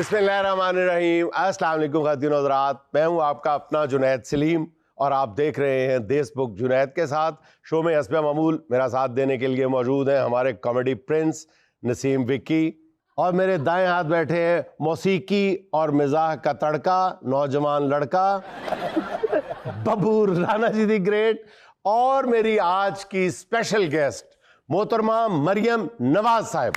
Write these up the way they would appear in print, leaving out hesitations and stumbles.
बिस्मिल्लाहिर्रहमानिर्रहीम। अस्सलाम वालेकुम ख़ातिन हज़रात, मैं हूं आपका अपना जुनैद सलीम और आप देख रहे हैं देश बुक जुनैद के साथ। शो में हस्ब मामूल मेरा साथ देने के लिए मौजूद हैं हमारे कॉमेडी प्रिंस नसीम विक्की, और मेरे दाएं हाथ बैठे हैं मौसीकी और मिजाह का तड़का नौजवान लड़का बब्बू राना जी दी ग्रेट, और मेरी आज की स्पेशल गेस्ट मोहतरमा मरियम नवाज साहब।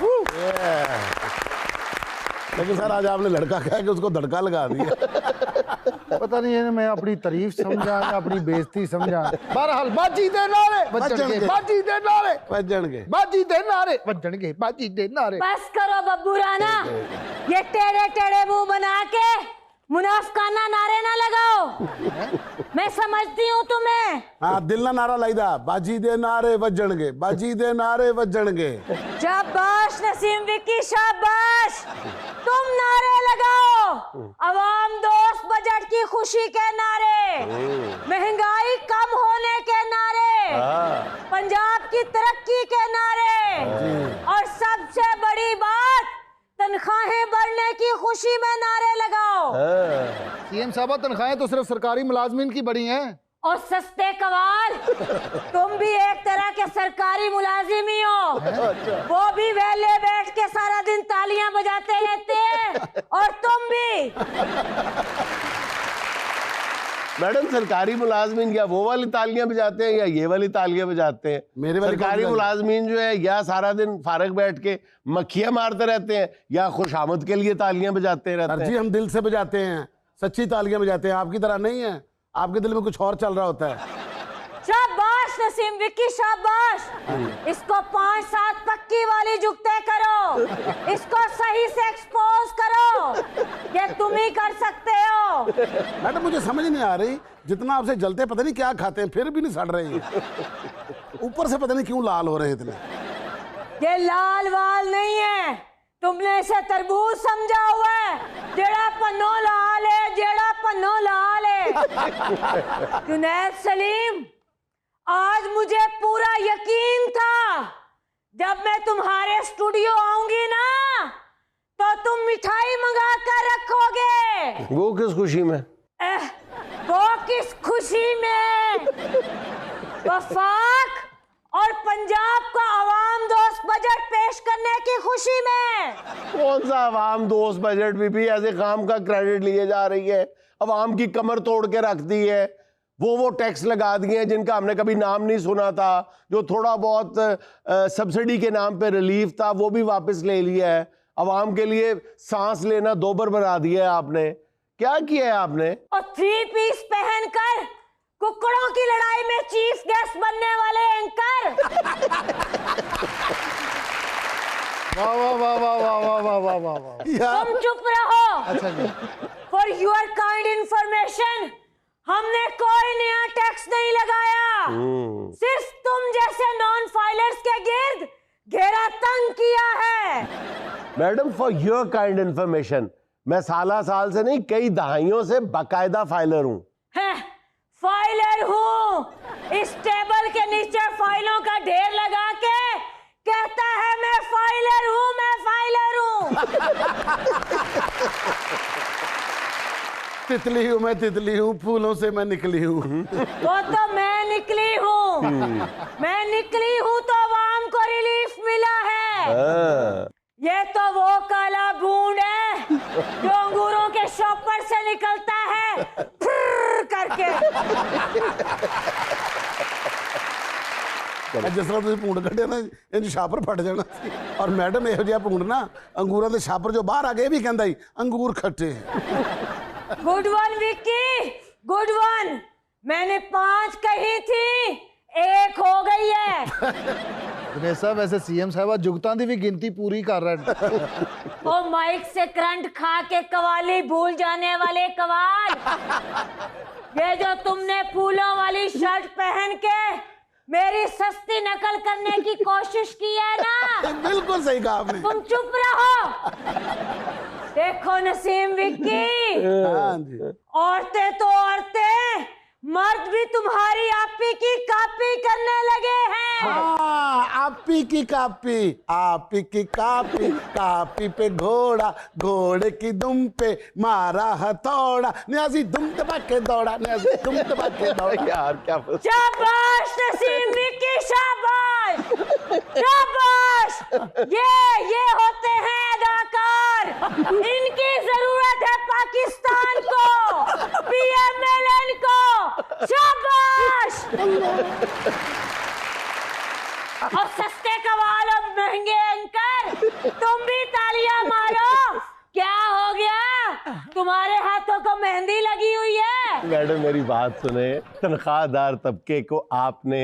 लेकिन सर आज आपने लड़का कहा कि उसको धड़का लगा दिया। पता नहीं है, मैं अपनी तारीफ समझा या अपनी बेइज्जती समझा। बहरहाल बाजी दे नारे बजणगे, बाजी दे नारे बजणगे, बाजी दे नारे बजणगे, बाजी दे नारे। बस करो बब्बू राना, ये टेढ़े टेढ़े मुंह बना के मुनाफिकाना नारे ना लगाओ। मैं समझती हूँ तुम्हें। हाँ, दिल ना नारा लाइदा, बाजी दे नारे बजणगे, बाजी दे नारे बजणगे। शाबाश नसीम विक्की, शाबाश। तुम नारे लगाओ, अवाम दोस्त बजट की खुशी के नारे, महंगाई कम होने के नारे, पंजाब की तरक्की के नारे, और सबसे बड़ी बात तनख्वाहें बढ़ने की खुशी में नारे लगाओ। सीएम साहब, तनख्वाहें तो सिर्फ सरकारी मुलाजमीन की बढ़ी हैं। और सस्ते कवाल, तुम भी एक तरह के सरकारी मुलाजिम ही हो। वो भी वेले बैठ के सारा दिन तालियां बजाते रहते हैं, और तुम भी। मैडम, सरकारी मुलाजमीन क्या वो वाली तालियां बजाते हैं या ये वाली तालियां बजाते हैं? मेरे वाली सरकारी मुलाजमीन जो है या सारा दिन फारग बैठ के मक्खियां मारते रहते हैं या खुशामद के लिए तालियां बजाते रहते हैं। जी, हम दिल से बजाते हैं, सच्ची तालियां बजाते हैं, आपकी तरह नहीं है। आपके दिल में कुछ और चल रहा होता है। शाबाश नसीम विक्की, शाबाश। इसको 5-7 पक्की वाली जुगते करो, इसको सही से एक्सपोज करो, ये तुम ही कर सकते हो। मैडम, मुझे समझ नहीं आ रही, जितना आपसे जलते पता नहीं क्या खाते हैं, फिर भी नहीं सड़ रहे हैं। ऊपर से पता नहीं क्यों लाल हो रहे हैं इतने। ये लाल वाल नहीं है, तुमने इसे तरबूज समझा हुआ है। जेड़ा पन्नो लाल है, जेड़ा पन्नो लाल है। जुनैद सलीम, आज मुझे पूरा यकीन था जब मैं तुम्हारे स्टूडियो आऊंगी ना, तो तुम मिठाई मंगा कर रखोगे। वो किस खुशी में? वो किस खुशी में? वफाक और पंजाब का अवाम दोस्त बजट पेश करने की खुशी में। कौन सा अवाम दोस्त बजट? भी ऐसे काम का क्रेडिट लिए जा रही है। अवाम की कमर तोड़ के रख दी है। वो टैक्स लगा दिए हैं जिनका हमने कभी नाम नहीं सुना था। जो थोड़ा बहुत सब्सिडी के नाम पे रिलीफ था वो भी वापस ले लिया है। अवाम के लिए सांस लेना दोबर बना दिया है आपने। क्या किया है आपने? और 3 पीस पहनकर कुकड़ों की लड़ाई में चीफ गेस्ट बनने वाले एंकर। वाह वाह वाह वाह वाह वाह वाह वाह वाह वाह। तुम चुप रहो। अच्छा जी। फॉर योर काइंड इंफॉर्मेशन, हमने कोई नया टैक्स नहीं लगाया, सिर्फ तुम जैसे नॉन फाइलर्स के गिर्द घेरा तंग किया है। Madam, for your kind information, मैं साल से नहीं कई दहाइयों से बाकायदा फाइलर हूँ। फाइलर हूँ, इस टेबल के नीचे फाइलों का ढेर लगा के कहता है मैं फाइलर हूँ, मैं फाइलर हूँ। तितली हूँ मैं, तितली हूँ, फूलों से मैं निकली हूँ। वो तो मैं निकली हूँ, मैं निकली हूँ तो अवाम को रिलीफ मिला है। ये तो वो काला बूंद है जो अंगूरों के शॉपर से निकलता है करके। जिस तरह तुम भूंड कटे ना, इन छापर फट जाना। और मैडम यहो जिहा भूंड ना, अंगूरों के छापर जो बाहर आ गए भी कहता ही अंगूर खट्टे। Good one Vicky, good one. मैंने 5 कही थी, 1 हो गई है। जुनैद साहब, ऐसे सीएम साहब जुगतां दी भी गिनती पूरी कर रहे हैं। ओ माइक से करंट खा के कवाली भूल जाने वाले कवाल। ये जो तुमने फूलों वाली शर्ट पहन के मेरी सस्ती नकल करने की कोशिश की है ना, बिल्कुल सही कहा आपने। तुम चुप रहो। देखो नसीम विक्की, हाँ जी। औरतें तो औरतें, मर्द भी तुम्हारी आपी की कॉपी करने लगे हैं। हाँ, आपी की कापी, आप की कापी, कापी पे घोड़ा, घोड़े की दुम पे मारा हथौड़ा, न्याजी दुम दबा के दौड़ा, न्याजी दुम दबा के दौड़ा। यार क्या शाबाश नसीम विक्की, शाबाश शाबाश। ये होते हैं अदाकार, इनकी जरूरत है पाकिस्तान को, PMLN को। शाबाश। और सस्ते कवाल और महंगे एंकर, तुम भी तालियां मारो। क्या हो गया, तुम्हारे हाथों को मेहंदी लगी हुई है? मैडम मेरी बात सुने, तनख्वाहदार तबके को आपने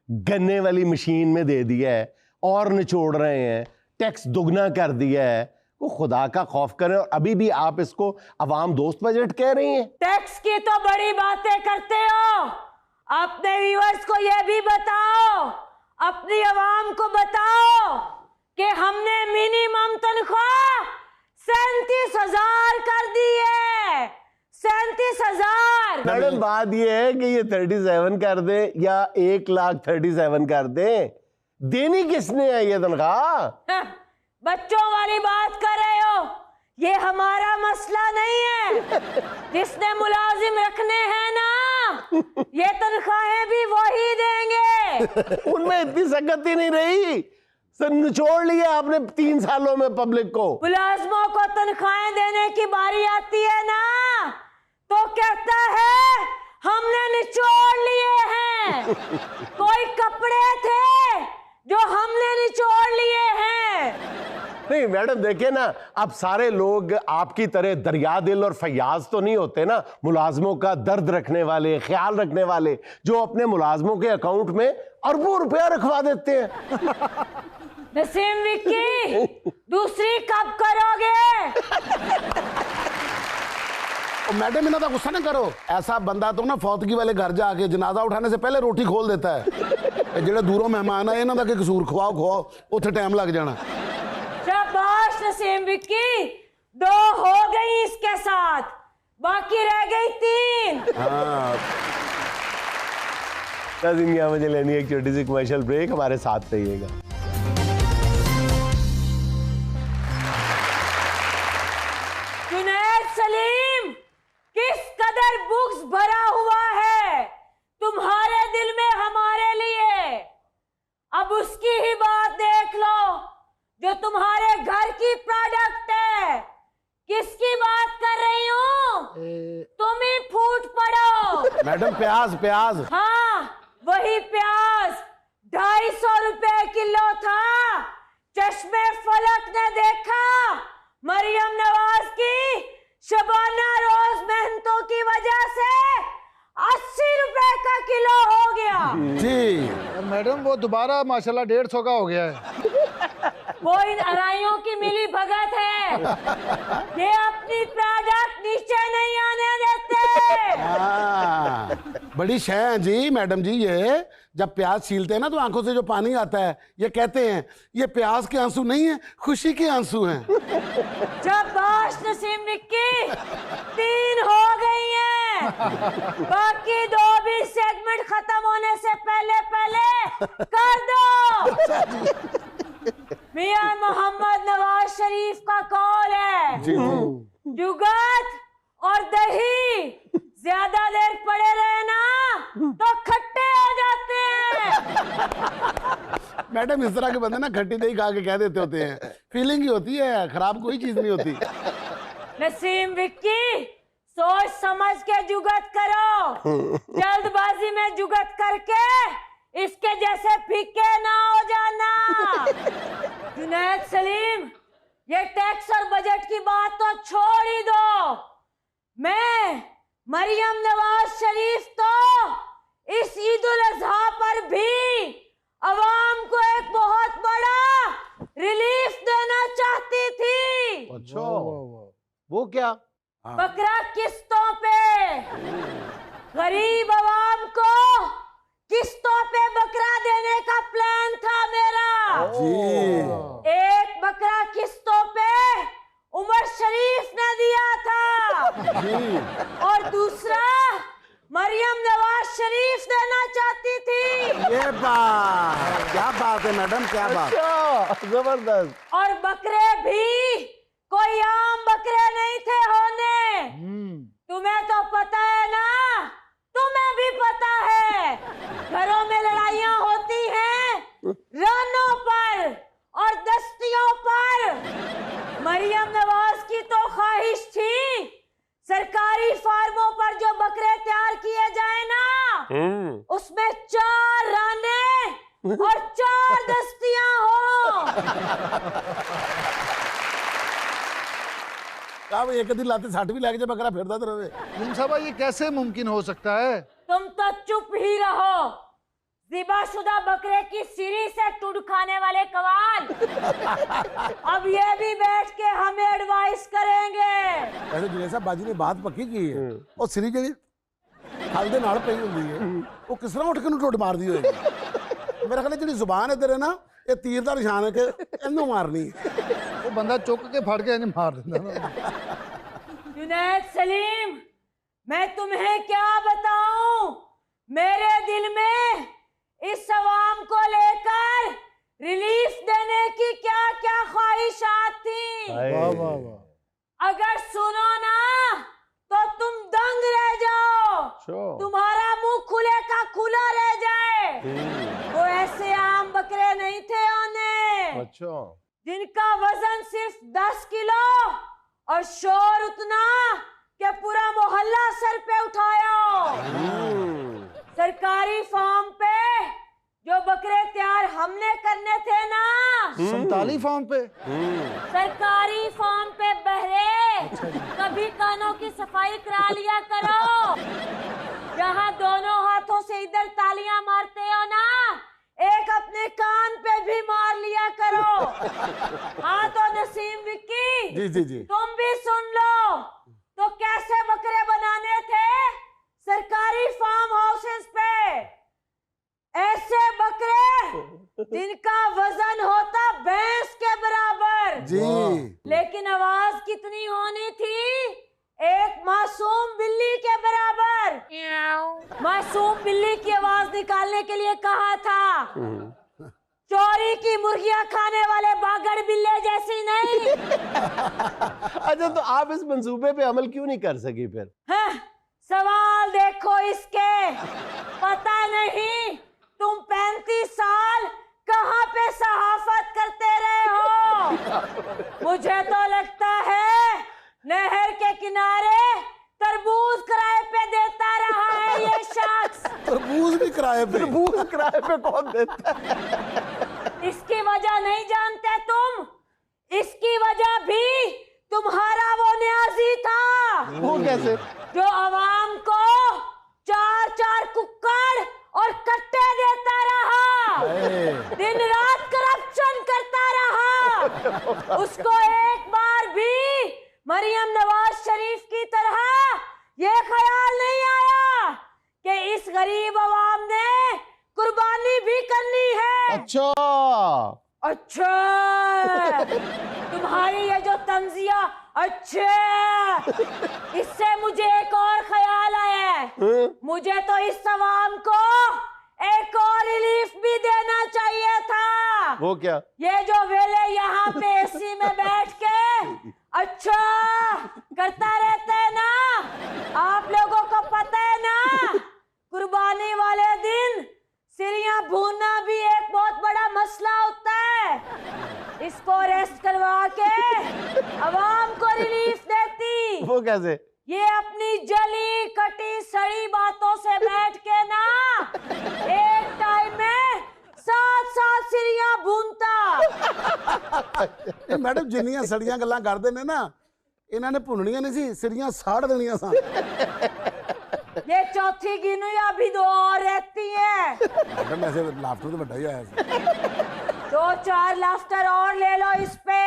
गन्ने वाली मशीन में दे दिया है और निचोड़ रहे हैं, टैक्स दुगना कर दिया है। वो खुदा का खौफ करें, और अभी भी आप इसको अवाम दोस्त बजट कह रही हैं। टैक्स की तो बड़ी बातें करते हो, अपने व्यूअर्स को यह भी बताओ, अपनी आवाम को बताओ कि हमने मिनिमम तनख्वाह 37,000 कर दी है। 37,000। मैडम बात ये है कि ये 37 कर दे या 1,37,000 कर दे, देनी किसने है ये तनख्वाह? बच्चों वाली बात कर रहे हो, ये हमारा मसला नहीं है। जिसने मुलाजिम रखने हैं ना, ये तनख्वाहें भी वही देंगे। उनमें इतनी सकत ही नहीं रही, सर निचोड़ लिया आपने 3 सालों में पब्लिक को। मुलाजिमों को तनख्वाहें देने की बारी आती है ना, तो कहता है हमने निचोड़ लिए हैं। कोई कपड़े थे जो हमने निचोड़ लिए हैं। नहीं मैडम देखिए ना, अब सारे लोग आपकी तरह दरिया दिल और फयाज तो नहीं होते ना, मुलाजमों का दर्द रखने वाले, ख्याल रखने वाले, जो अपने मुलाजमों के अकाउंट में अरबों रुपया रखवा देते हैं। नसीम विक्की, दूसरी कब करोगे? मैडम इन्हें तो गुस्सा ना करो, ऐसा बंदा तो ना फौतगी वाले घर जाके जनाजा उठाने से पहले रोटी खोल देता है। जेड़े दूरों मेहमान आए, इन्हों का कसूर, खवाओ खवाओ, उथे टाइम लग जाना। शाबाश नसीम विक्की, 2 हो गई इसके साथ, बाकी रह गई 3। मुझे लेनी है एक छोटी सी कमर्शियल ब्रेक, हमारे साथ रहिएगा। जुनैद सलीम, किस कदर बुक्स भरा हुआ है तुम्हारे दिल में हमारे लिए। अब उसकी ही बात देख लो जो तुम्हारे घर की प्रोडक्ट है। किसकी बात कर रही हूँ? तुम ही फूट पड़ो। मैडम प्याज, प्याज। हाँ वही प्याज, 250 रुपए किलो था। चश्मे फलक ने देखा, मरियम नवाज की शबाना रोज मेहनतों की वजह से 80 रुपए का किलो हो गया। जी मैडम वो दोबारा माशाल्लाह 150 का हो गया है। वो इन अराइयों की मिली भगत है, ये अपनी प्रोडक्ट नीचे नहीं आने देते। बड़ी शय है जी मैडम जी। ये जब प्याज छीलते हैं ना तो आंखों से जो पानी आता है, ये कहते हैं ये प्याज के आंसू नहीं है, खुशी के आंसू हैं। शाबाश नसीम विक्की, 3 हो गई हैं, बाकी 2 भी सेगमेंट खत्म होने से पहले पहले कर दो। मियां मोहम्मद नवाज शरीफ का कौल है, जुगत और दही ज्यादा देर पड़े रहे ना तो खट्टे हो जाते हैं। मैडम इस तरह के बंदे ना खट्टी दही खा के कह देते होते हैं, फीलिंग ही होती है, खराब कोई चीज नहीं होती। नसीम विक्की, सोच समझ के जुगत करो, जल्दबाजी में जुगत करके इसके जैसे फीके ना हो जाना। जुनैद सलीम, ये टैक्स और बजट की बात तो छोड़ ही दो। मैं मरियम नवाज शरीफ तो इस ईद उल अजहा पर भी अवाम को एक बहुत बड़ा रिलीफ देना चाहती थी। अच्छा वो क्या? बकरा किस्तों पे, गरीब अवाम को किस्तों पे बकरा देने का प्लान था मेरा। एक बकरा किस्तों पे उमर शरीफ ने दिया था और दूसरा मरियम नवाज शरीफ देना चाहती थी। ये बात, क्या बात है मैडम, क्या बात। अच्छा, जबरदस्त। और बकरे भी कोई आम बकरे नहीं थे होने। तुम्हें तो पता है ना, तुम्हें भी पता है, घरों में लड़ाइयां होती हैं रानों पर और दस्तियों पर। मरियम नवाज की तो ख्वाहिश थी सरकारी फार्मों पर जो बकरे तैयार किए जाए ना, उसमें 4 राने और 4 दस्तियां हो। अब एक दिन लाते साठ भी लाके जब बकरा फिरता तो रहे। तुम साहब ये कैसे मुमकिन हो सकता है? तुम तो चुप ही रहो, ज़िबाशुदा बकरे की सिरी से टुड खाने वाले कवाल। अब ये भी बैठ के हमें एडवाइस करेंगे। ऐसे जुनेद साहब बाजी ने बात पक्की की है, और सिरी जी खल दे नाल पई हुंदी है, वो किस तरह उठ के नु टुड मार दी होएगी। मेरा ख्याल जेडी जुबान है तेरे ना, ये तीर दा निशान है कि इन्नू मारनी। वो बंदा चुक के फड़ के इन्हें मार देता। जुनैद सलीम, मैं तुम्हें क्या बताऊं, मेरे दिल में इस अवाम को लेकर रिलीफ देने की क्या क्या ख्वाहिशात थी। वाह वाह वाह। अगर सुनो ना तो तुम दंग रह जाओ, तुम्हारा मुंह खुले का खुला रह जाए। वो ऐसे आम बकरे नहीं थे आने, अच्छा, जिनका वजन सिर्फ 10 किलो और शोर उतना कि पूरा मोहल्ला सर पे उठाया। सरकारी फार्म पे जो बकरे तैयार हमने करने थे ना, 47 फार्म पे, सरकारी फार्म पे बहरे, कभी कानों की सफाई करा लिया करो। जहाँ दोनों हाथों से इधर तालियां मारते हो ना, एक अपने कान पे भी मार लिया करो। हाँ तो नसीम विक्की, जी जी जी, तुम भी सुन लो। तो कैसे बकरे बनाने थे सरकारी फार्म हाउसेस पे? ऐसे बकरे जिनका वजन होता भैंस के बराबर जी। लेकिन आवाज कितनी होनी थी? एक मासूम बिल्ली के बराबर। मासूम बिल्ली की आवाज निकालने के लिए कहा था, चोरी की मुर्गियां खाने वाले बागड़ बिल्ले जैसी नहीं। अच्छा, तो आप इस मंसूबे पे अमल क्यों नहीं कर सकी फिर? हाँ, सवाल देखो इसके, पता नहीं तुम 35 साल कहाँ पे सहाफत करते रहे हो। मुझे तो लगता है नहर के किनारे तरबूज किराए पे देता रहा है ये शख्स। तरबूज भी किराए पे? तरबूज किराए पे कौन देता है? इसकी वजह नहीं जानते तुम? इसकी वजह भी तुम्हारा वो न्याजी था। वो कैसे? जो आवाम को 4-4 कुक्कड़ और कट्टे देता रहा, दिन रात करप्शन करता रहा। उसको एक बार भी मरियम नवाज शरीफ की तरह ये ख्याल नहीं आया कि इस गरीब आवाम ने कुर्बानी भी करनी है। अच्छा अच्छा, तुम्हारी ये जो तंजिया, अच्छा, इससे मुझे एक और ख्याल आया है। मुझे तो इस अवाम को एक और रिलीफ भी देना चाहिए था। वो क्या? ये जो वेले यहाँ पे एसी में बैठ के अच्छा करता रहते हैं ना, आप लोगों को पता है ना, कुर्बानी वाले दिन सिरियां भूनना भी एक बहुत बड़ा मसला होता है। इसको रेस्ट करवा के अवाम को रिलीफ देती। वो कैसे? ये अपनी जली कटी सड़ी बातों से बैठ के ना एक टाइम में 7 सिरियां भूनता। मैडम जिन्नियां सड़ियां गल्लां करदे ने ना, इन्हां ने भुननियां नहीं सी, सिरियां साड़ देनियां सन। ये चौथी गिनोया भी 2 और रहती है। मैडम ऐसे लाफ्टर तो बड़ा ही आया सी। 2-4 लाफ्टर और ले लो इस पे,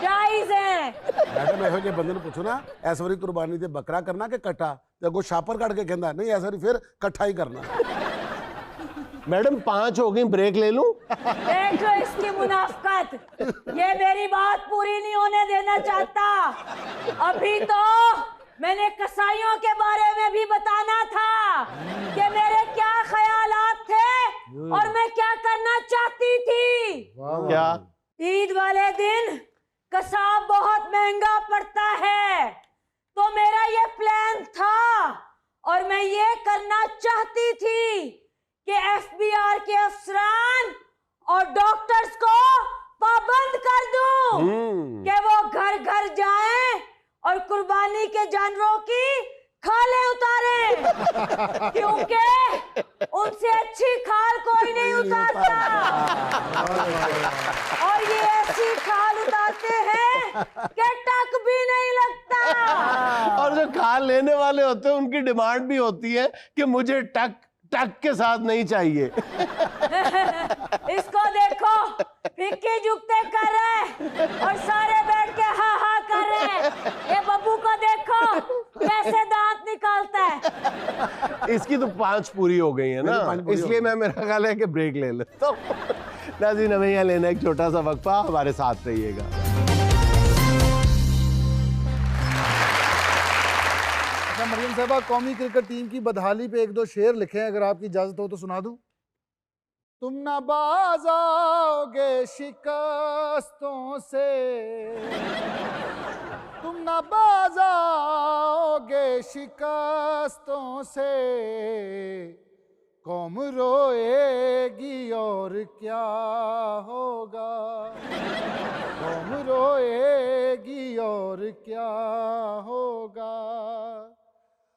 जायज है। मैडम ਇਹੋ ਜਿਹੇ ਬੰਦੇ ਨੂੰ ਪੁੱਛੋ ਨਾ, ਇਸ ਵਾਰੀ ਕੁਰਬਾਨੀ ਤੇ ਬੱਕਰਾ ਕਰਨਾ ਕਿ ਕੱਟਾ, ਤੇ ਅੱਗੋਂ ਛਾਪਰ ਕੱਢ ਕੇ ਕਹਿੰਦਾ ਨਹੀਂ ਇਸ ਵਾਰੀ ਫਿਰ ਇਕੱਠਾ ਹੀ ਕਰਨਾ। मैडम 5 हो गई, ब्रेक ले लूं? देख लो इसकी मुनाफकत, ये मेरी बात पूरी नहीं होने देना चाहता। अभी तो मैंने कसाईयों के बारे में भी बताना था कि मेरे क्या ख्यालात थे ये करना चाहती थी कि एफबीआर के अफसरान और डॉक्टर्स को पाबंद कर दूं कि वो घर घर जाएं और कुर्बानी के जानवरों की खालें उतारें, क्योंकि उनसे अच्छी खाल कोई नहीं उतारता। और ये ऐसी खाल उतारते हैं कि टक भी नहीं लगता। और जो खाल लेने वाले होते हैं उनकी डिमांड भी होती है कि मुझे टक टक के साथ नहीं चाहिए। इसको देखो, फिक्की जुगते कर रहे और सारे बैठ के हा हा कर रहे। ये बब्बू को देखो कैसे दांत निकालता है। इसकी तो 5 पूरी हो गई है ना, इसलिए मैं, मेरा ख्याल है कि ब्रेक ले लेता हूं। नाज़रीन, हमें यहाँ लेना एक छोटा सा वक्फा, हमारे साथ रहिएगा। मरियम साहबा, कौमी क्रिकेट टीम की बदहाली पे 1-2 शेर लिखे हैं, अगर आपकी इजाजत हो तो सुना दूं। तुम ना बाज आओगे शिकस्तों से, तुम ना बाज आओगे शिकस्तों से, कौम रोएगी और क्या होगा, कौम रोएगी और क्या होगा,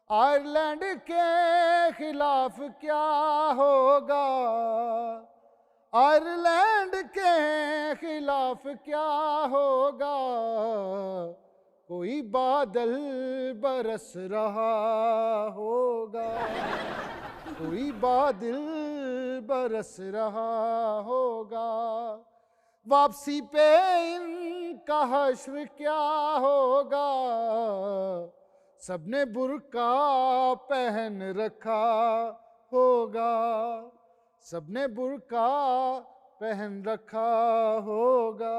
आयरलैंड के खिलाफ क्या होगा, आयरलैंड के खिलाफ क्या होगा, कोई बादल बरस रहा होगा, कोई बादल बरस रहा होगा, वापसी पे इनका हश्र क्या होगा, सबने बुर्का पहन रखा होगा, सबने बुर्का पहन रखा होगा।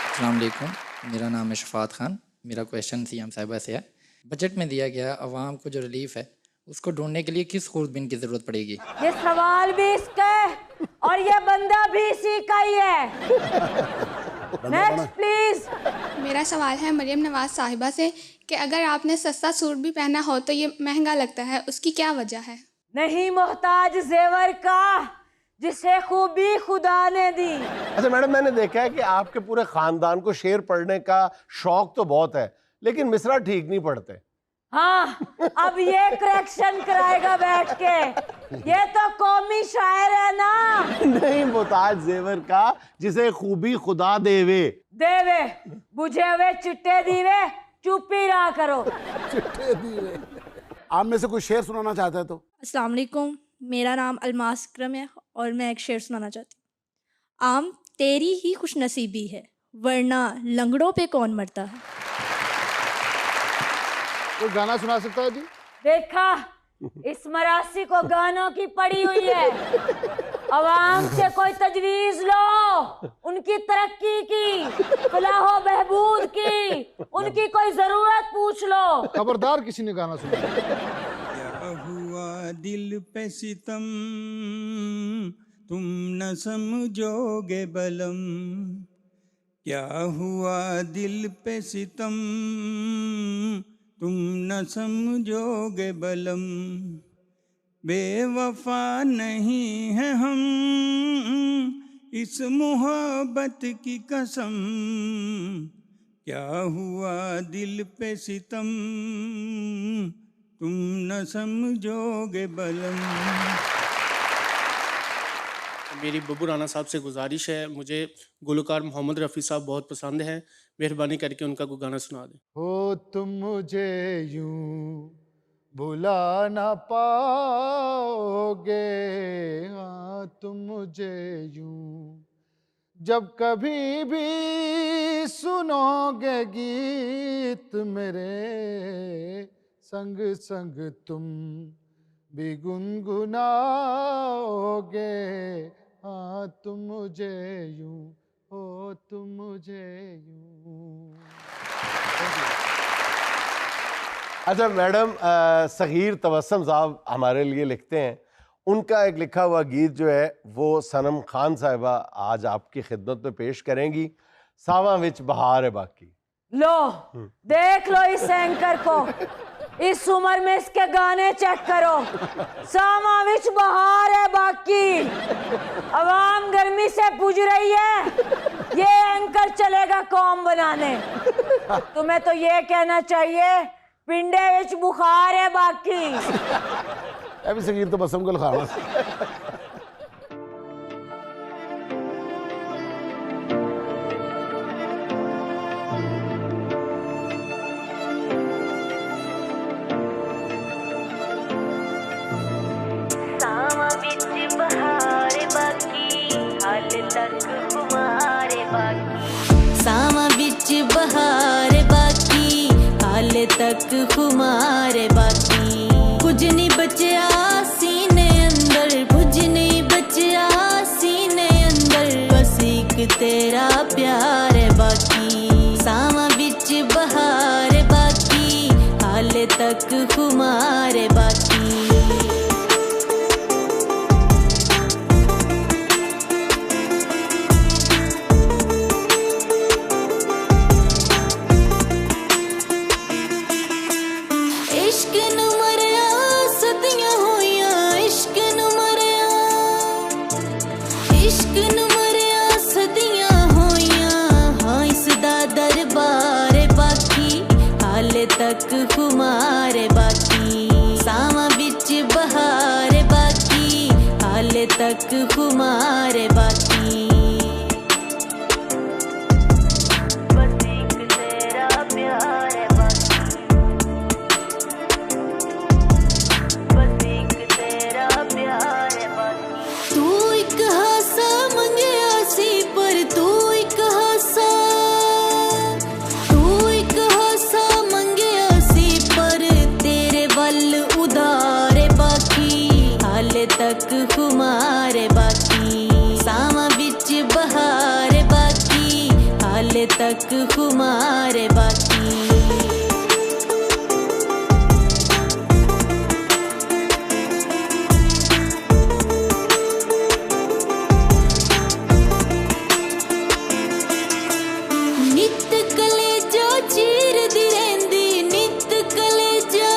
अस्सलाम वालेकुम, मेरा नाम है शफात खान। मेरा क्वेश्चन सीएम साहिबा से है। बजट में दिया गया आवाम को जो रिलीफ है उसको ढूंढने के लिए किस खुर्दबिन की जरूरत पड़ेगी? ये सवाल भी इसका है और ये बंदा भी इसी का ही है। Next please. मेरा सवाल है मरियम नवाज साहिबा से कि अगर आपने सस्ता सूट भी पहना हो तो ये महंगा लगता है, उसकी क्या वजह है? नहीं मोहताज जेवर का जिसे खूबी खुदा ने दी। अच्छा मैडम, मैंने देखा है कि आपके पूरे खानदान को शेर पढ़ने का शौक तो बहुत है, लेकिन मिसरा ठीक नहीं पढ़ते। हाँ, अब ये करेक्शन कराएगा बैठ के। ये तो कौमी शायर है ना। नहीं, मोहताज जेवर का जिसे खूबी खुदा देवे। देवे बुझे हुए चिट्टे दीवे, चुप ही रहा करो। चिट्टे दीवे। आप में से कोई शेर सुनाना चाहता है तो? अस्सलाम वालेकुम, मेरा नाम अलमास अकरम है और मैं एक शेर सुनाना चाहती हूँ। आम तेरी ही खुशनसीबी है, वरना लंगड़ों पे कौन मरता है। कोई गाना सुना सकता है जी? देखा, इस मरासी को गानों की पड़ी हुई है। अवाम से कोई तजवीज लो, उनकी तरक्की की, फलाहो बहबूद की, उनकी कोई जरूरत पूछ लो। खबरदार किसी ने गाना सुना। क्या हुआ दिल पे सितम, तुम न समझोगे बलम, क्या हुआ दिल पे सितम, तुम न समझोगे बलम, बेवफा नहीं है हम इस मोहब्बत की कसम, क्या हुआ दिल पे सितम, तुम न समझोगे बलम। मेरी बब्बू राना साहब से गुजारिश है, मुझे गुलकार मोहम्मद रफ़ी साहब बहुत पसंद हैं, मेहरबानी करके उनका कोई गाना सुना दें। हो तुम मुझे यूं भुला ना पाओगे, हाँ तुम मुझे यूं जब कभी भी सुनोगे गीत मेरे, संग संग तुम भी गुनगुनाओगे, हाँ तुम मुझे यूं, हो तुम मुझे यूं। अच्छा मैडम, सगीर तबस्सुम साहब हमारे लिए लिखते हैं, उनका एक लिखा हुआ गीत जो है वो सनम खान साहिबा आज आपकी खिदमत में पेश करेंगी। सावा विच बहार है बाकी। लो देख लो इस एंकर को, इस उम्र में इसके गाने चेक करो। सामा विच बहार है बाकी, अवाम गर्मी से पूज रही है, ये एंकर चलेगा कौम बनाने। तुम्हें तो ये कहना चाहिए पिंडे विच बुखार है बाकी। अभी सगीर तो बसम को लिखावा। सामा बिच बहार बाकी, हाले तक खुमार बाकी। कुछ नहीं बचा सीने अंदर, कुछ नहीं बचा सीने अंदर, बस एक तेरा प्यार है बाकी। सामा बिच बहार बाकी, हाले तक खुमार बाकी। तक खुमार बाकी। सामा बिच बहार बाकी, हाले तक खुमार बाकी। बस एक तेरा प्यार बाकी, बस एक तेरा प्यार बाकी। तू एक हासा मंगया सी पर तू एक हासा, तक खुमार बाकी। सामा बिच बहार बाकी, हाले तक खुमार बाकी। नित कलेजा चीर दी रहंदी, नित कलेजा,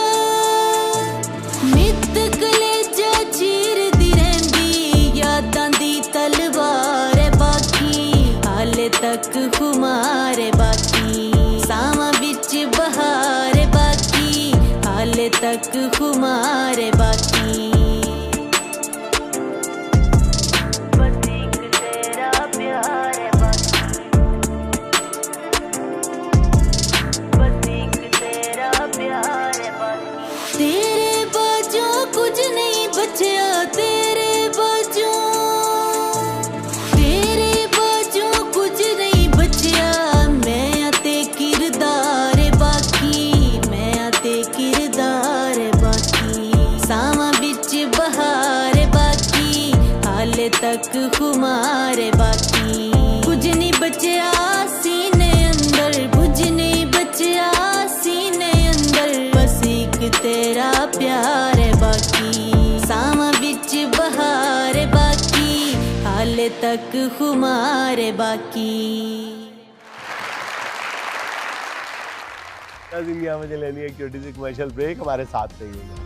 नित कलेजा चीर दी रहंदी, यादां दी तलवार बाकी, हाले तक खुमार बाकी। सामा बिच बहार बाकी, हाले तक खुमार बाकी। बस एक तेरा प्यार बाकी, बस एक तेरा प्यार बाकी। तेरे बाजों कुछ नहीं बचा, तेरे बाजों, तेरे बाजों कुछ नहीं बचा। मैं आते किरदार बाकी, मैं आते किरदार बाकी। सामा बिच बहार बाकी, हाले तक खुमार बाकी। कुछ नहीं बचा सीने अंदर, कुछ नहीं बचा सीने अंदर, बस एक तेरा प्यार बाकी। सामा बिच बहार बाकी, हाले तक खुमार बाकी। इंडिया मुझे लेनी है छोटी सी कमर्शियल ब्रेक, हमारे साथ रहिएगा।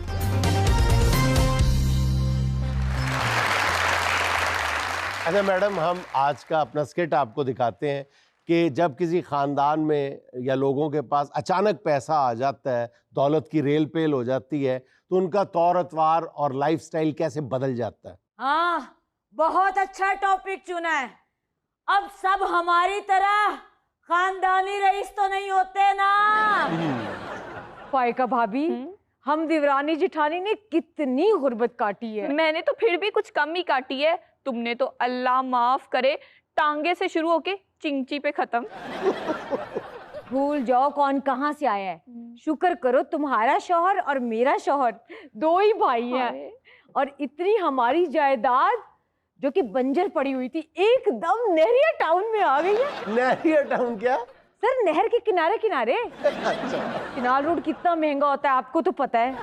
अच्छा मैडम, हम आज का अपना स्किट आपको दिखाते हैं कि जब किसी ख़ानदान में या लोगों के पास अचानक पैसा आ जाता है, दौलत की रेल पेल हो जाती है, तो उनका तौर अतवार और लाइफस्टाइल कैसे बदल जाता है। हाँ, बहुत अच्छा टॉपिक चुना है। अब सब हमारी तरह खानदानी रईस तो नहीं होते ना। फायका भाभी, हम दिवरानी जिठानी ने कितनी गुर्बत काटी है। मैंने तो फिर भी कुछ कम ही काटी है, तुमने तो अल्लाह माफ करे टांगे से शुरू होके चिंची पे खत्म। भूल जाओ कौन कहाँ से आया है। शुक्र करो तुम्हारा शौहर और मेरा शौहर दो ही भाई हैं, और इतनी हमारी जायदाद जो कि बंजर पड़ी हुई थी एकदम नहरिया टाउन में आ गई है। नहरिया टाउन क्या? सर, नहर के किनारे किनारे। किनाल रोड कितना महंगा होता है आपको तो पता है।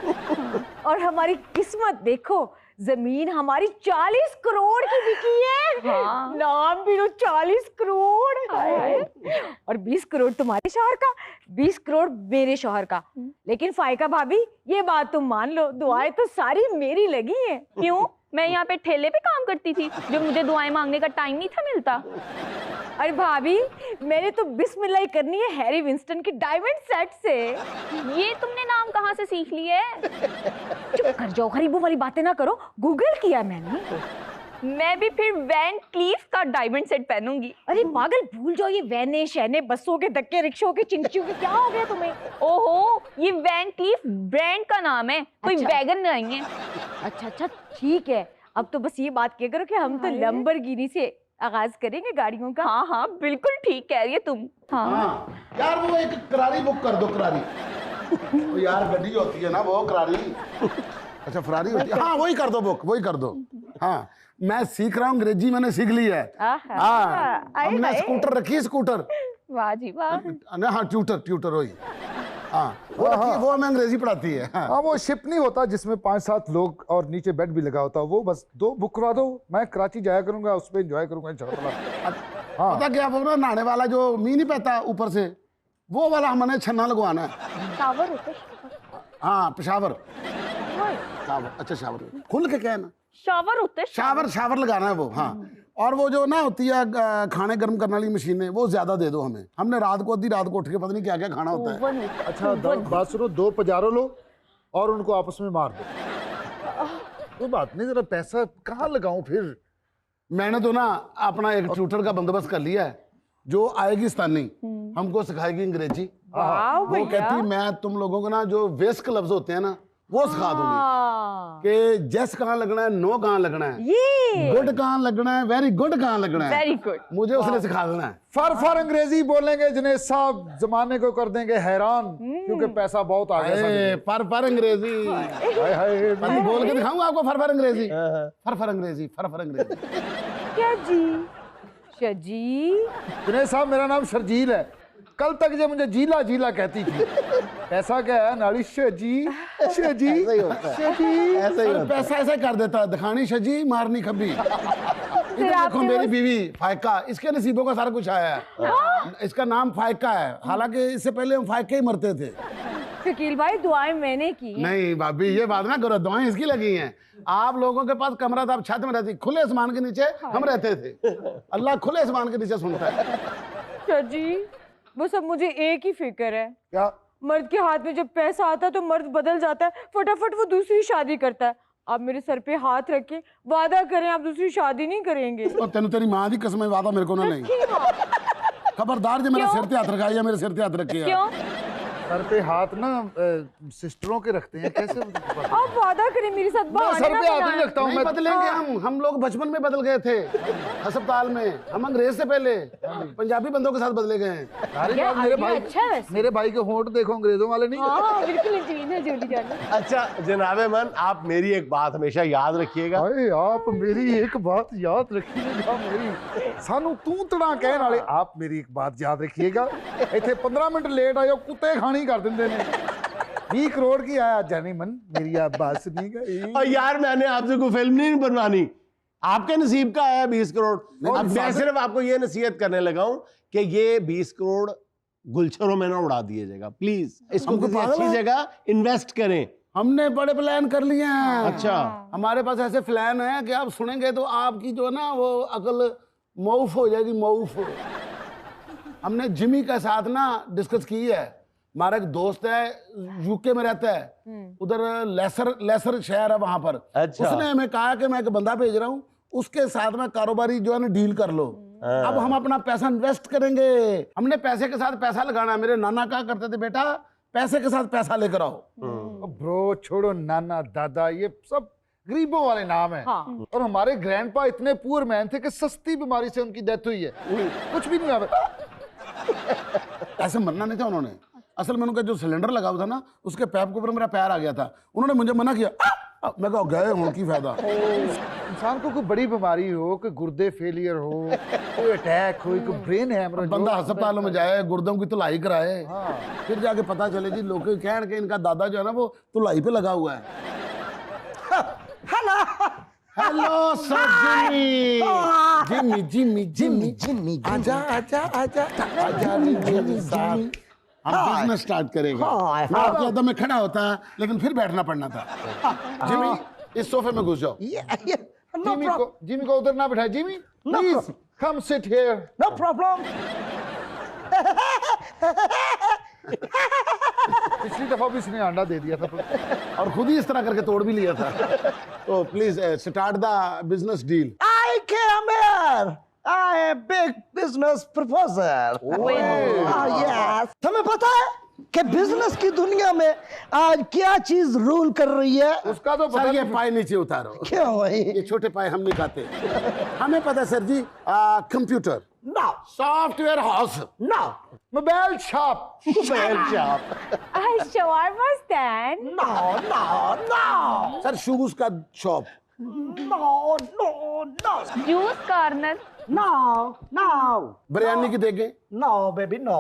और हमारी किस्मत देखो, जमीन हमारी 40 करोड़ की बिकी है। हाँ। नाम भी लो 40 करोड़। और 20 करोड़ तुम्हारे शौहर का, 20 करोड़ मेरे शौहर का। लेकिन फायका भाभी ये बात तुम मान लो, दुआएं तो सारी मेरी लगी हैं। क्यों? मैं यहाँ पे ठेले पे काम करती थी जो मुझे दुआएं मांगने का टाइम नहीं था मिलता। अरे भाभी मैंने तो बिस्मिल्लाह ही करनी है हैरी विंस्टन के डायमंड सेट से। ये तुमने नाम कहाँ से सीख ली है? चुप कर जाओ, गरीबों वाली बातें ना करो, गूगल किया मैंने। मैं भी फिर वैन क्लीफ का डायमंड सेट पहनूंगी। अरे पागल, भूल जाओ ये वैने शहने बसों के धक्के रिक्शों के चिंचियों के, क्या हो गया तुम्हें? ओहो, ये वैन क्लीफ ब्रांड का नाम है, कोई वैगन नहीं है। अच्छा ठीक है, अब तो बस ये बात किया करो कि हम तो लंबरगिनी से आगाज करेंगे गाड़ियों का। हाँ हाँ बिल्कुल ठीक कह रही है तुम। हाँ यार वो एक करारी बुक कर दो, करारी। वो यार गड्डी होती है ना वो करारी। अच्छा फरारी होती है, हाँ वही कर दो बुक, वही कर दो। हाँ मैं सीख रहा हूँ अंग्रेजी, मैंने सीख ली है। हाँ हमने स्कूटर रखी है, स्कूटर। वाह जी वाह। हाँ ट्यूटर वही। हाँ वो हमें अंग्रेजी पढ़ाती है। हाँ वो शिप नहीं होता जिसमें 5-7 लोग और नीचे बेड भी लगा होता, वो बस 2 बुक करवा दो, मैं कराची जाया करूंगा, उस पर एंजॉय करूंगा इंशाल्लाह। हाँ पता क्या बोल रहा, नहाने वाला जो मी नहीं पहता ऊपर से, वो वाला हमने छन्ना लगवाना है। शावर होता है? हाँ पेशावर। अच्छा शावर खुल के क्या है ना, शावर होते हैं। शावर लगाना है वो। हाँ और वो जो ना होती है खाने गर्म करने वाली मशीनें, वो ज्यादा दे दो हमें। हमने रात को उठ के पता नहीं क्या क्या खाना होता है। अच्छा बात सुनो, 2 पजारो लो और उनको आपस में मार दो। कोई बात नहीं, जरा पैसा कहाँ लगाऊं फिर। मैंने तो ना अपना एक ट्यूटर का बंदोबस्त कर लिया है, जो आएगी स्थानी, हमको सिखाएगी अंग्रेजी। वो कहती मैं तुम लोगों को ना जो वेस्ट लफ्ज होते हैं ना वो सिखा दूंगी कि जैस कहाँ लगना है, नो कहाँ लगना है, गुड कहाँ लगना है, वेरी गुड कहाँ लगना है। वेरी गुड, मुझे उसने सिखा देना है। फर अंग्रेजी बोलेंगे जिन्हें साहब जमाने को कर देंगे हैरान, क्योंकि पैसा बहुत आ गया। फर अंग्रेजी बोल के दिखाऊंगा आपको। फर अंग्रेजी, फर अंग्रेजी, फर अंग्रेजी। क्या जी? शजी जिन्हें साहब मेरा नाम शर्जील है, कल तक जो मुझे जीला जीला कहती थी। पैसा क्या है नाली शजी शजी शजी, पैसा ऐसा कर देता है, दिखानी शजी मारनी खब्बी। देखो मेरी बीवी फायका, इसके नसीबों का सारा कुछ आया है। इसका नाम फायका है, हालांकि इससे पहले हम फायके ही मरते थे। शकील भाई दुआएं मैंने की। नहीं भाभी ये बात ना करो, दुआएं इसकी लगी हैं। आप लोगों के पास कमरा था, आप छत में रहती, खुले आसमान के नीचे हम रहते थे। अल्लाह खुले आसमान के नीचे सुनता है। जी वो सब मुझे एक ही फिक्र है, क्या? मर्द के हाथ में जब पैसा आता है तो मर्द बदल जाता है, फटाफट वो दूसरी शादी करता है। आप मेरे सर पे हाथ रख के वादा करें आप दूसरी शादी नहीं करेंगे। और तेन तेरी माँ दी कसम, वादा मेरे को ना नहीं। खबरदार जो मेरे सिर पे हाथ रखा या मेरे सिर पे हाथ रखे। क्यों? सर पे हाथ ना सिस्टरों के रखते हैं, कैसे? आप वादा करें मेरे साथ। सर पे हाथ नहीं रखता हूँ मैं। बदलेंगे हम लोग बचपन में बदल गए थे अस्पताल में, हम अंग्रेज से पहले पंजाबी बंदों के साथ बदले गए हैं। मेरे भाई के होंठ देखो, अंग्रेजों वाले नहीं। हाँ, बिल्कुल यकीन है जोली जान। अच्छा जनाबे मन, आप मेरी एक बात हमेशा याद रखिएगा। आप मेरी एक बात याद रखिएगा, मेरी सानू तू तड़ा कहने वाले, आप मेरी एक बात याद रखिएगा। इतने 15 मिनट लेट आयो, कुत्ते खानी कर देंगे ने। 20 करोड़ की आया जानी मन, मेरी आप बात सुनी गई। और यार मैंने आपसे कोई फिल्म नहीं बनवानी, आपके नसीब का आया 20 करोड़। अब मैं सिर्फ आपको ये नसीहत करने लगा हूं कि ये 20 करोड़ गुलछरों में ना उड़ा दिए जाएगा, प्लीज इसको किसी अच्छी जगह इन्वेस्ट करें। हमने बड़े प्लान कर लिए हैं। अच्छा हमारे पास ऐसे प्लान है कि आप सुनेंगे तो आपकी जो ना वो अकल मऊफ हो जाएगी, मऊफ। हमने जिमी के साथ ना डिस्कस की है। हमारा एक दोस्त है यूके में रहता है, उधर लेसर शहर है वहां पर। अच्छा। उसने हमें कहा कि मैं एक बंदा भेज रहा हूँ, उसके साथ में कारोबारी जो है ना डील कर लो। अब हम अपना पैसा इन्वेस्ट करेंगे। हमने पैसे के साथ पैसा लगाना। मेरे नाना कहा करते थे बेटा पैसे के साथ पैसा लेकर आओ। ब्रो छोड़ो नाना दादा, ये सब गरीबों वाले नाम है। हाँ। और हमारे ग्रैंडपा इतने पुअर मैन थे कि सस्ती बीमारी से उनकी डेथ हुई है, कुछ भी नहीं हुआ। ऐसे मरना नहीं था उन्होंने, असल में उनका जो सिलेंडर लगा हुआ था ना, उसके पैप के ऊपर मेरा पैर आ गया था। उन्होंने मुझे मना किया, मैं कहा गए होने की फायदा। इंसान को कोई बड़ी बीमारी हो, कोई गुर्दे फेलियर हो, कोई अटैक हो, कोई ब्रेन हैमरेज, बंदा अस्पतालों में जाए, गुर्दों की तुलाई कराए। हाँ। फिर जाके पता चले जी लोग कहने के इनका दादा जो है ना वो तुलाई पे लगा हुआ है। Hello sir Jimmy Jimmy Jimmy Jimmy आजा आजा आजा आजा जिमी साहब हम बिजनेस स्टार्ट करेंगे। मैं आपके अदम में खड़ा होता लेकिन फिर बैठना पड़ना था। जिमी इस सोफे में घुस जाओ। जिमी को उधर ना बिठाए। Jimmy please come sit here. No problem. पिछली दफा भी इसने अंडा दे दिया था और खुद ही इस तरह करके तोड़ भी लिया था। तो please start the business deal. I came here. I am big business proposal. Yes. तुम्हें पता है कि बिजनेस की दुनिया में आज क्या चीज रूल कर रही है? उसका तो सर ये पाए नीचे उतारो। क्यों भाई? ये छोटे पाए हम नहीं खाते। हमें पता है sir ji. Computer No. Software house No. Mobile shop. Mobile shop shawarma stand. No. Sir shoes का shop No. Juice corner. No. Biryani की देखें। No, baby, no.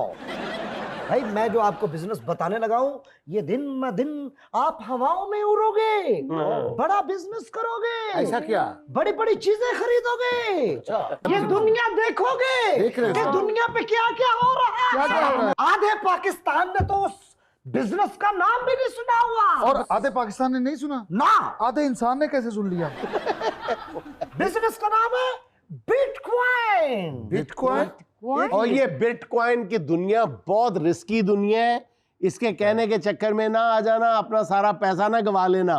भाई मैं जो आपको बिजनेस बताने लगा हूँ ये दिन म दिन आप हवाओं में उड़ोगे, बड़ा बिजनेस करोगे। ऐसा क्या? बड़ी बड़ी चीजें खरीदोगे, ये दुनिया देखोगे कि दुनिया पे क्या क्या हो रहा है। आधे पाकिस्तान ने तो उस बिजनेस का नाम भी नहीं सुना हुआ। और आधे पाकिस्तान ने नहीं सुना ना। आधे इंसान ने कैसे सुन लिया? बिजनेस का नाम है बिटकॉइन। बिटकॉइन? और ये बिटकॉइन की दुनिया बहुत रिस्की दुनिया है। इसके कहने के चक्कर में ना आ जाना, अपना सारा पैसा ना गवा लेना।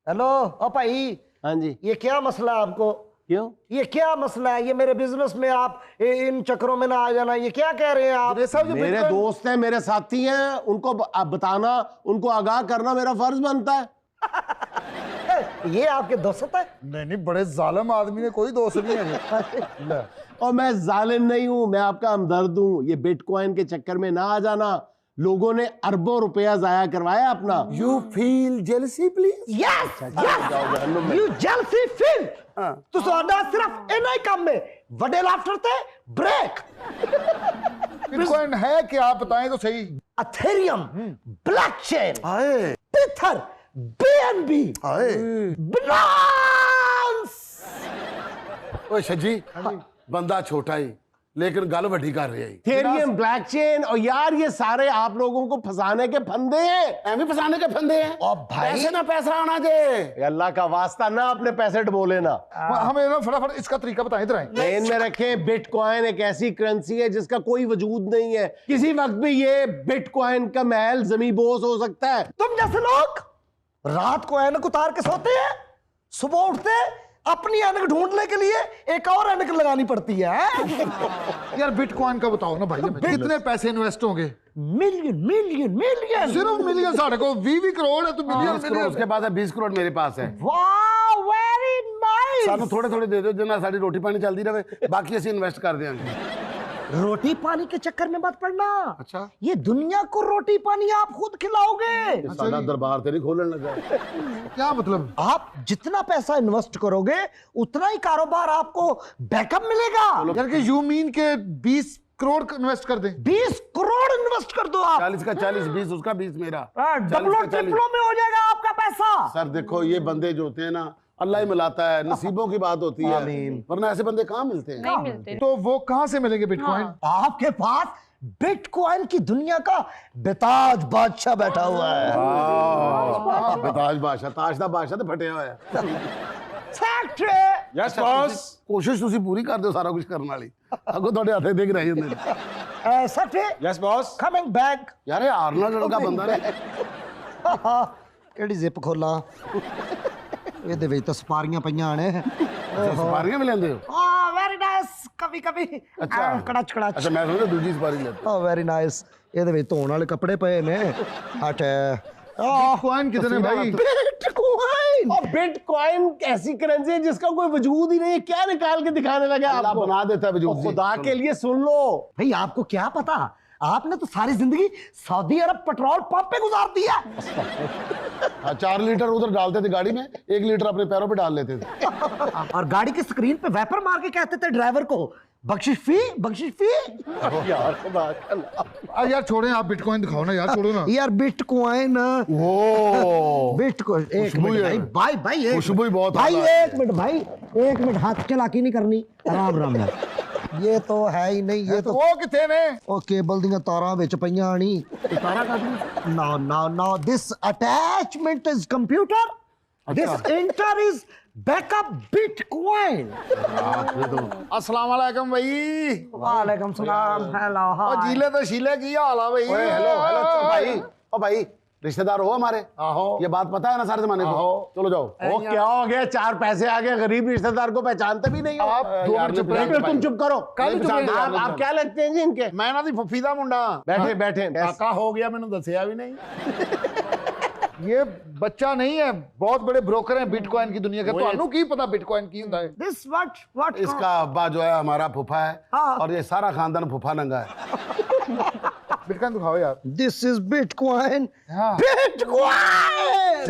हेलो ओ भाई। हाँ जी। ये क्या मसला आपको? क्यों? ये क्या मसला है? ये मेरे बिजनेस में आप इन चक्करों में ना आ जाना, ये क्या कह रहे हैं आप? मेरे दोस्त हैं, मेरे साथी हैं, उनको आप बताना, उनको आगाह करना मेरा फर्ज बनता है। ये आपके दोस्त है? नहीं, बड़े जालिम आदमी ने कोई दोस्त नहीं है। और मैं जालिम नहीं हूं, मैं आपका हमदर्द हूं। ये बिटकॉइन के चक्कर में ना आ जाना। लोगों ने अरबों रुपया जाया करवाया अपना। You feel jealousy please? Yes you jealousy feel. तो सोना सिर्फ इन ही काम में वडे लाफ्टर थे ब्रेक। बिटकॉइन है क्या आप बताएं तो सही। Ethereum, blockchain, Tether, BNB, Binance. ओए शजी बंदा छोटा ही लेकिन गल वड्डी कर रहा है। थेरियम, ब्लॉकचेन और यार ये सारे आप लोगों को फंसाने के फंदे हैं। एवं फंसाने के फंदे हैं। और भाई पैसे ना पैसा आना दे। अल्लाह का वास्ता ना अपने पैसे डुबोले ना। हमें ना फटाफट इसका तरीका बताएं। इधर आएं। ध्यान में रखें, बिटकॉइन एक ऐसी करेंसी है जिसका कोई वजूद नहीं है। किसी वक्त भी ये बिटकॉइन का महल ज़मींबोस हो सकता है। तुम जैसे लोग रात को ऐनक उतार के सोते हैं, सुबह उठते अपनी ऐनक ढूंढने के लिए एक और ऐनक लगानी पड़ती है। यार बिटकॉइन का बताओ ना भाई, कितने पैसे इन्वेस्ट होंगे? Million million million. सिर्फ मिलियन? साढ़े को 20 करोड़ है तो मिलियन। करोड़ उसके बाद 20 करोड़ मेरे पास है। वाह वेरी नाइस। सानू थोड़े थोड़े दे दो जिन्ना साडी रोटी पानी चलती रहे, बाकी ਅਸੀਂ इन्वेस्ट कर देंगे। रोटी पानी के चक्कर में मत पड़ना। अच्छा। ये दुनिया को रोटी पानी आप खुद खिलाओगे। साडा दरबार तेरी खोलने लगा। क्या मतलब? आप जितना पैसा इन्वेस्ट करोगे उतना ही कारोबार आपको बैकअप मिलेगा। यार कि यू मीन के 20 करोड़ इन्वेस्ट कर दें? 20 करोड़ इन्वेस्ट कर दो आप। 40 का 40, 20 उसका 20 मेरा। डबलों ट्रिपलों में हो जाएगा आपका पैसा। सर देखो ये बंदे जो होते हैं ना अल्लाह ही मिलाता है, नसीबों की बात होती है, वरना ऐसे बंदे कहाँ मिलते हैं? नहीं मिलते। तो वो कहाँ से मिलेंगे बिटकॉइन? आपके पास बिटकॉइन की दुनिया का बेताज बादशाह बैठा हुआ है। बेताज बादशाह, ताजदा बादशाह तो फटे हुआ है। फैक्ट्री। Yes boss. कोशिश तुसी पूरी कर दो सारा कुछ करने वाली, अगो ਤੁਹਾਡੇ हथे देख रहे हैं। Factory. Yes boss. Coming back. यार ये आर्नल्ड का बंदा ने ਕਿਹੜੀ ਜ਼ਿਪ ਖੋਲਾਂ ਇਹਦੇ ਵਿੱਚ ਤਾਂ ਸਪਾਰੀਆਂ ਪਈਆਂ ਨੇ। ਸਪਾਰੀਆਂ ਵੀ ਲੈਂਦੇ ਹੋ? हाँ वेरी नाइस। कभी कभी अच्छा कड़च कड़च। अच्छा मैं समझा दूसरी सपारी लेते। हाँ वेरी नाइस। ਇਹਦੇ ਵਿੱਚ ਧੋਣ ਵਾਲੇ ਕੱਪੜੇ ਪਏ ਨੇ। हट बिटकॉइन कितने भाई? बिटकॉइन। और बिटकॉइन ऐसी करेंसी है जिसका कोई वजूद ही नहीं है। क्या निकाल के दिखाने लगा अल्लाह आपको? बना देता है वजूद। खुदा के लिए सुन लो भाई, आपको क्या पता, आपने तो सारी जिंदगी सऊदी अरब पेट्रोल पंप पे गुजार दिया। 4 लीटर उधर डालते थे गाड़ी में, 1 लीटर अपने पैरों पे डाल लेते थे। और गाड़ी की स्क्रीन पे वेपर मार के कहते थे ड्राइवर को, बख्शिश फी यार खुदा का नाम। यार छोड़े, आप बिटकॉइन दिखाओ ना यार, छोड़ो ना यार बिटकॉइन। बिटकॉइन एक मिनट भाई भाई खुशबू बहुत भाई एक मिनट हाथ चलाकी नहीं करनी, आराम आराम यार। ये तो है ही नहीं, ये तो वो किथे ने ओ केबल ਦੀਆਂ ਤਾਰਾਂ ਵਿੱਚ ਪਈਆਂ ਨਹੀਂ। ਤਾਰਾਂ ਕਾਹਦੀ? No, this attachment is computer, this enter is backup bitcoin। अस्सलाम वालेकुम भाई। वालेकुम सलाम। हेलो ओ जीले तो शीले की हाल है भाई? हेलो भाई। ओ भाई रिश्तेदार हो हमारे? आहो। ये बात पता है ना सारे जमाने को? चलो जाओ। वो क्या हो गया, 4 पैसे आ गए, गरीब रिश्तेदार को पहचानते भी नहीं हो। आप 2 मिनट चुप रहिए। तुम चुप करो। आप क्या लगते हैं जी इनके? मैं ना दी फुफी दा मुंडा। बैठे काका हो गया, मैंने दसिया भी नहीं। ये बच्चा नहीं है, बहुत बड़े ब्रोकर हैं बिटकॉइन की दुनिया के। ਤੁਹਾਨੂੰ ਕੀ ਪਤਾ ਬਿਟਕॉइन ਕੀ ਹੁੰਦਾ ਹੈ? this what इसका अब्बा जो है हमारा फूफा है, हाँ। और ये सारा खानदान फूफा नंगा है। बिटकॉइन दिखाओ यार। this is bitcoin। हाँ। bitcoin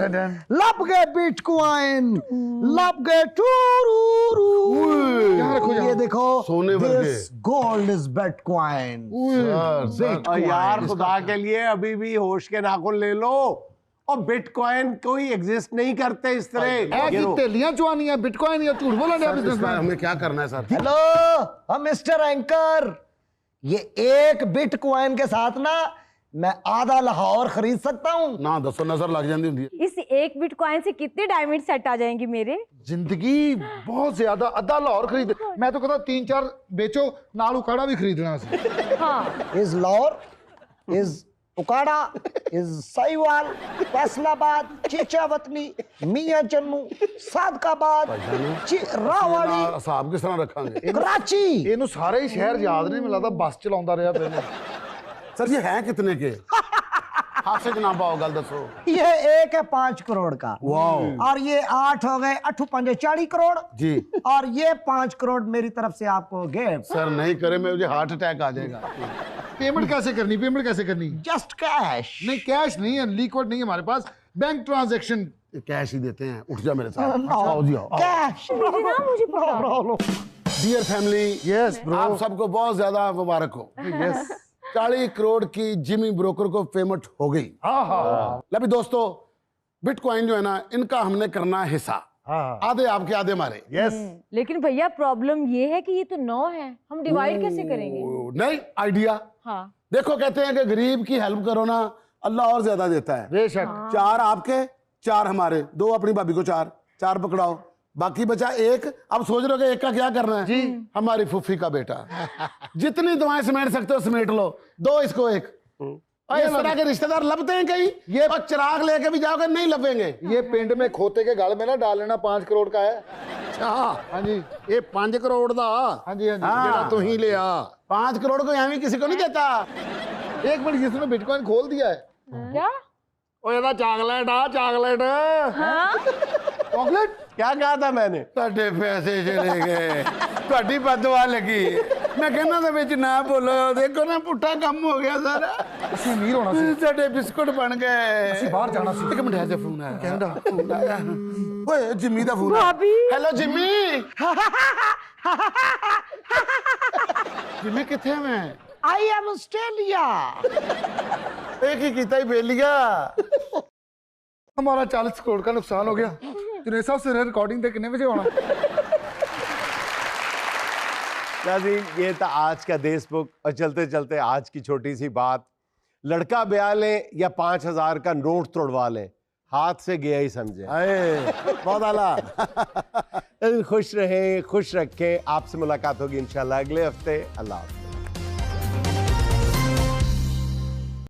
लब गए बिटकॉइन, लब गए टूरू। यहाँ रखो, ये देखो सोने वर्गे। this gold is bitcoin। यार खुदा के लिए अभी भी होश के नाखून ले लो। और बिटकॉइन कोई एग्जिस्ट नहीं करते इस तरह। की तेलियां चुआनी है बिटकॉइन, या झूठ बोला सर, बिजनेस इसमें में? हमें क्या करना है सर? हेलो मिस्टर एंकर, ये एक बिटकॉइन के साथ ना मैं आधा लाहौर खरीद सकता हूँ। ना दसो नजर लग जाती होती है। इस एक बिटकॉइन से कितने डायमंड सेट आ जाएंगे मेरे? जिंदगी बहुत ज्यादा, अद्धा लाहौर खरीद। मैं तो कहता 3-4 बेचो, नाल उकाड़ा भी खरीदना सी। हाँ। इज लाहौर, इज उकाड़ा, इज साहिवाल, फैसलाबाद, चीचावतनी, मियां चन्नू, सादकाबाद, रावाड़ी, साहब किस तरह रखेंगे? कराची। ਇਹਨੂੰ ਸਾਰੇ ਹੀ ਸ਼ਹਿਰ ਯਾਦ ਨਹੀਂ, ਮੈਨੂੰ ਲੱਗਦਾ ਬੱਸ ਚਲਾਉਂਦਾ ਰਿਹਾ ਪਹਿਲੇ। सर ये है कितने के? हाथ से जनाब आओ, गल दसो। ये एक है 5 करोड़ का। वाह। और ये 8 हो गए, 8 5 40 करोड़ जी। और ये 5 करोड़ मेरी तरफ से आपको गिफ्ट। सर नहीं करे मुझे हार्ट अटैक आ जाएगा। पेमेंट कैसे करनी? पेमेंट कैसे करनी? Just cash. नहीं कैश नहीं है, लिक्विड नहीं है हमारे पास, बैंक ट्रांजैक्शन। कैश ही देते हैं। उठ जा मेरे साथ। आओ जी आओ। Cash. Dear family, yes bro, आप सबको बहुत ज्यादा मुबारक हो। यस। 40 करोड़ की जिमी ब्रोकर को पेमेंट हो गई। हाँ हाँ। अभी दोस्तों, बिटकॉइन जो है ना, इनका हमने करना है हिस्सा। आधे आपके आधे हमारे। यस। लेकिन भैया प्रॉब्लम ये है कि ये तो 9 है, हम डिवाइड कैसे करेंगे? नहीं आइडिया। हाँ। देखो कहते हैं कि गरीब की हेल्प करो ना, अल्लाह और ज्यादा देता है। बेशक। 4 आपके, 4 हमारे, 2 अपनी भाभी को 4 पकड़ाओ, बाकी बचा 1। अब सोच रहे हो कि 1 का क्या करना है? जी। हमारी फूफी का बेटा। जितनी दुआएं समेट सकते हो समेट लो, 2 इसको 1। इस तरह के रिश्तेदार लभते हैं कहीं, ये चिराग लेके भी जाओगे नहीं लभेंगे। ये पिंड में खोते के गल में ना डाल लेना, 5 करोड़ का है। अच्छा हाँ जी, ये 5 करोड़ दा। हाँ जी, हाँ जी। हाँ, तू ही ले आ। 5 करोड़ को यहाँ भी किसी को नहीं देता। 1 मिनट, जिसने बिटकॉइन खोल दिया है। क्या? चॉकलेट चॉकलेट क्या कहा था मैंने? ਤੁਹਾਡੇ ਪੈਸੇ ਚਲੇ ਗਏ, ਤੁਹਾਡੀ ਬਦਦੁਆ ਲੱਗੀ। ਮੈਂ ਕਹਿੰਦਾ ਤਾਂ ਵਿੱਚ ਨਾ ਬੋਲੋ, ਦੇਖੋ ਨਾ ਪੁੱਠਾ ਕੰਮ ਹੋ ਗਿਆ ਸਾਰਾ। ਅਸੀਂ ਅਮੀਰ ਹੋਣਾ ਸੀ, ਸਾਡੇ ਬਿਸਕੁਟ ਬਣ ਗਏ। ਅਸੀਂ ਬਾਹਰ ਜਾਣਾ ਸੀ। ਇੱਕ ਮਿੰਟ ਹੈ, ਫੋਨ ਆਇਆ ਕਹਿੰਦਾ ਓਏ ਜਿੰਮੀ ਦਾ ਫੋਨ भाभी। Hello Jimmy. ਜਿੰਮੀ ਕਿੱਥੇ ਮੈਂ? I am Australia. ਇਹ ਕੀ ਕੀਤਾ ਹੀ ਬੇਲੀਆ? हमारा 40 करोड़ का नुकसान हो गया। जुनैद साहब से रिकॉर्डिंग तक कितने बजे होना? नाज़रीन, ये था आज का देश बुक। और चलते चलते आज की छोटी सी बात, लड़का ब्याह लें या 5000 का नोट तोड़वा लें, हाथ से गया ही समझे। बहुत आला। खुश रहें, खुश रखें। आपसे मुलाकात होगी इंशाल्लाह अगले हफ्ते। अल्लाह हाफ़िज़।